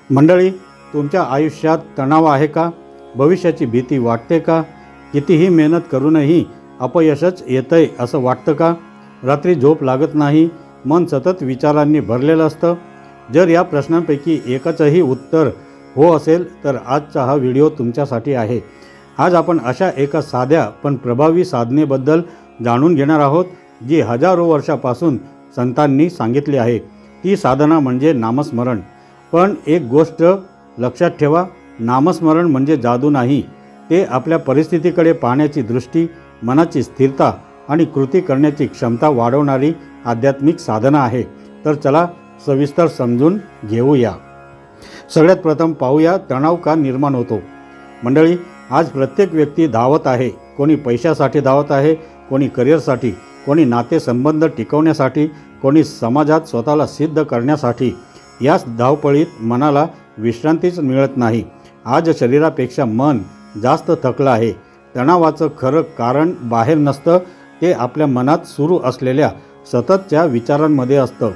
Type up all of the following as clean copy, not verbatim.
मंडळी, तुमच्या आयुष्यात तणाव आहे का? भविष्याची भीती वाटते का? कितीही मेहनत करूनही अपयशच येतंय असं वाटतं का? रात्री झोप लागत नाही, मन सतत विचारांनी भरलेलं असतं? जर या प्रश्नांपैकी एकचही उत्तर हो असेल तर आजचा हा व्हिडिओ तुमच्यासाठी आहे. आज आपण अशा एका साध्या पण प्रभावी साधनेबद्दल जाणून घेणार आहोत, जी हजारो वर्षापासून संतांनी सांगितली आहे. ती साधना म्हणजे नामस्मरण. पण एक गोष्ट लक्षात ठेवा, नामस्मरण म्हणजे जादू नाही. ते आपल्या परिस्थितीकडे पाहण्याची दृष्टी, मनाची स्थिरता आणि कृती करण्याची क्षमता वाढवणारी आध्यात्मिक साधना आहे. तर चला सविस्तर समजून घेऊया. सगळ्यात प्रथम पाहूया तणाव का निर्माण होतो. मंडळी, आज प्रत्येक व्यक्ती धावत आहे. कोणी पैशासाठी धावत आहे, कोणी करिअरसाठी, कोणी नातेसंबंध टिकवण्यासाठी, कोणी समाजात स्वतःला सिद्ध करण्यासाठी. याच धावपळीत मनाला विश्रांतीच मिळत नाही. आज शरीरापेक्षा मन जास्त थकलं आहे. तणावाचं खरं कारण बाहेर नसतं, ते आपल्या मनात सुरू असलेल्या सततच्या विचारांमध्ये असतं.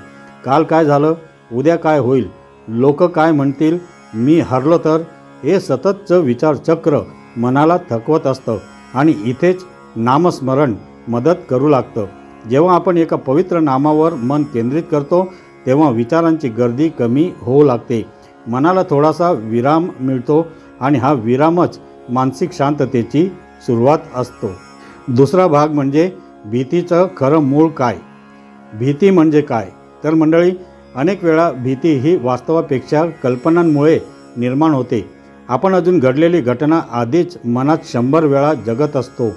काल काय झालं, उद्या काय होईल, लोक काय म्हणतील, मी हरलो तर, हे सततचं विचारचक्र मनाला थकवत असतं आणि इथेच नामस्मरण मदत करू लागतं. जेव्हा आपण एका पवित्र नामावर मन केंद्रित करतो तेव्हा विचारांची गर्दी कमी होऊ लागते. मनाला थोडासा विराम मिळतो आणि हा विरामच मानसिक शांततेची सुरुवात असतो. दुसरा भाग म्हणजे भीतीचं खरं मूळ काय. भीती म्हणजे काय? तर मंडळी, अनेक वेळा भीती ही वास्तवापेक्षा कल्पनांमुळे निर्माण होते. आपण अजून घडलेली घटना आधीच मनात 100 वेळा जगत असतो.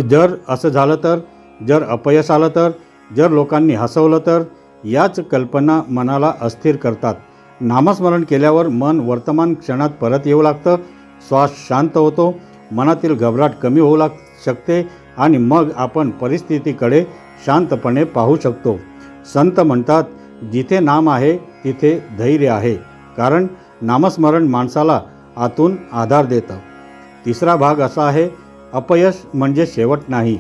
जर असं झालं तर, जर अपयश आलं तर, जर लोकांनी हसवलं तर. याच कल्पना मनाला अस्थिर करतात. नामस्मरण केल्यावर मन वर्तमान क्षणात परत येऊ लागतं. श्वास शांत होतो, मनातील घबराट कमी होऊ शकते आणि मग आपण परिस्थितीकडे शांतपणे पाहू शकतो. संत म्हणतात, जिथे नाम आहे तिथे धैर्य आहे, कारण नामस्मरण माणसाला आतून आधार देतं. तिसरा भाग असा आहे, अपयश म्हणजे शेवट नाही.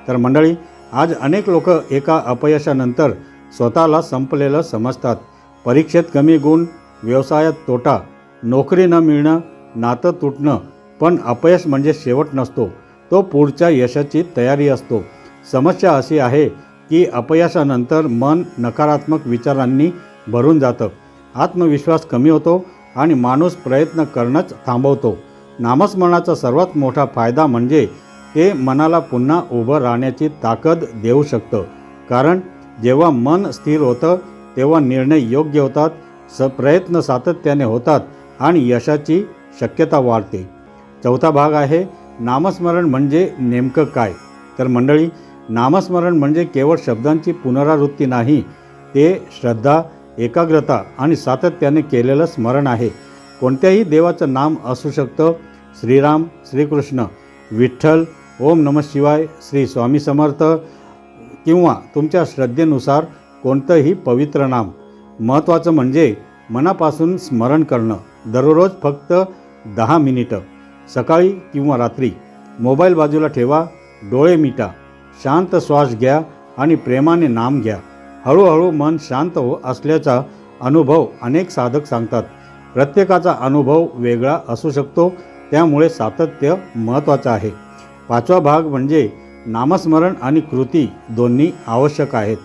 तर मंडळी, आज अनेक लोक एका अपयशानंतर स्वतःला संपलेलं समजतात. परीक्षेत कमी गुण, व्यवसायात तोटा, नोकरी न मिळणं, नातं तुटणं. पण अपयश म्हणजे शेवट नसतो, तो पुढच्या यशाची तयारी असतो. समस्या अशी आहे की अपयशानंतर मन नकारात्मक विचारांनी भरून जातं. आत्मविश्वास कमी होतो आणि माणूस प्रयत्न करणंच थांबवतो. नामस्मरणाचा सर्वात मोठा फायदा म्हणजे ते मनाला पुन्हा उभं राहण्याची ताकद देऊ शकतं. कारण जेव्हा मन स्थिर होतं तेव्हा निर्णय योग्य होतात, प्रयत्न सातत्याने होतात आणि यशाची शक्यता वाढते. चौथा भाग आहे, नामस्मरण म्हणजे नेमकं काय. तर मंडळी, नामस्मरण म्हणजे केवळ शब्दांची पुनरावृत्ती नाही, ते श्रद्धा, एकाग्रता आणि सातत्याने केलेलं स्मरण आहे. कोणत्याही देवाचं नाम असू शकतं. श्रीराम, श्रीकृष्ण, विठ्ठल, ओम नमः शिवाय, श्री स्वामी समर्थ किंवा तुमच्या श्रद्धेनुसार कोणतंही पवित्र नाम. महत्त्वाचं म्हणजे मनापासून स्मरण करणं. दररोज फक्त 10 मिनिटं, सकाळी किंवा रात्री. मोबाईल बाजूला ठेवा, डोळे मिटा, शांत श्वास घ्या आणि प्रेमाने नाम घ्या. हळूहळू मन शांत असल्याचा अनुभव अनेक साधक सांगतात. प्रत्येकाचा अनुभव वेगळा असू शकतो, त्यामुळे सातत्य महत्त्वाचं आहे. पाचवा भाग म्हणजे नामस्मरण आणि कृती दोन्ही आवश्यक आहेत.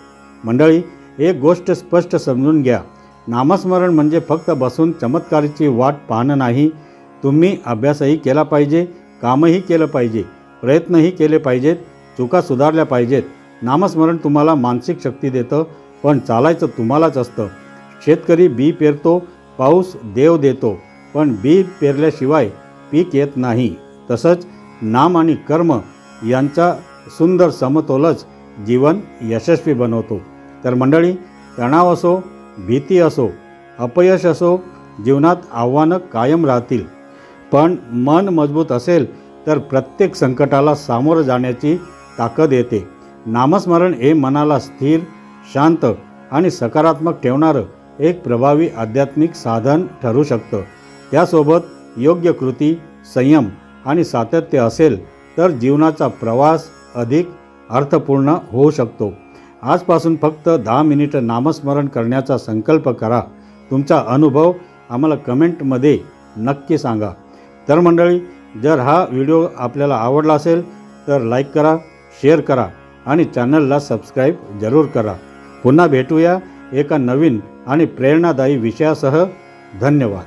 मंडळी, एक गोष्ट स्पष्ट समजून घ्या, नामस्मरण म्हणजे फक्त बसून चमत्काराची वाट पाहणं नाही. तुम्ही अभ्यासही केला पाहिजे, कामही केलं पाहिजे, प्रयत्नही केले पाहिजेत, चुका सुधारल्या पाहिजेत. नामस्मरण तुम्हाला मानसिक शक्ती देतं, पण चालायचं तुम्हालाच असतं. शेतकरी बी पेरतो, पाऊस देव देतो, पण बी पेरल्याशिवाय पीक येत नाही. तसंच नाम आणि कर्म यांचा सुंदर समतोलच जीवन यशस्वी बनवतो. तर मंडळी, तणाव असो, भीती असो, अपयश असो, जीवनात आव्हानं कायम राहतील. पण मन मजबूत असेल तर प्रत्येक संकटाला सामोरं जाण्याची ताकद येते. नामस्मरण हे मनाला स्थिर, शांत आणि सकारात्मक ठेवणारं एक प्रभावी आध्यात्मिक साधन ठरू शकतं. त्यासोबत योग्य कृती, संयम आणि सातत्य असेल तर जीवनाचा प्रवास अधिक अर्थपूर्ण होऊ शकतो. आजपासून फक्त 10 मिनिटं नामस्मरण करण्याचा संकल्प करा. तुमचा अनुभव आम्हाला कमेंटमध्ये नक्की सांगा. तर मंडळी, जर हा व्हिडिओ आपल्याला आवडला असेल तर लाईक करा, शेअर करा आणि चॅनलला सबस्क्राईब जरूर करा. पुन्हा भेटूया एका नवीन आणि प्रेरणादायी विषयासह. धन्यवाद.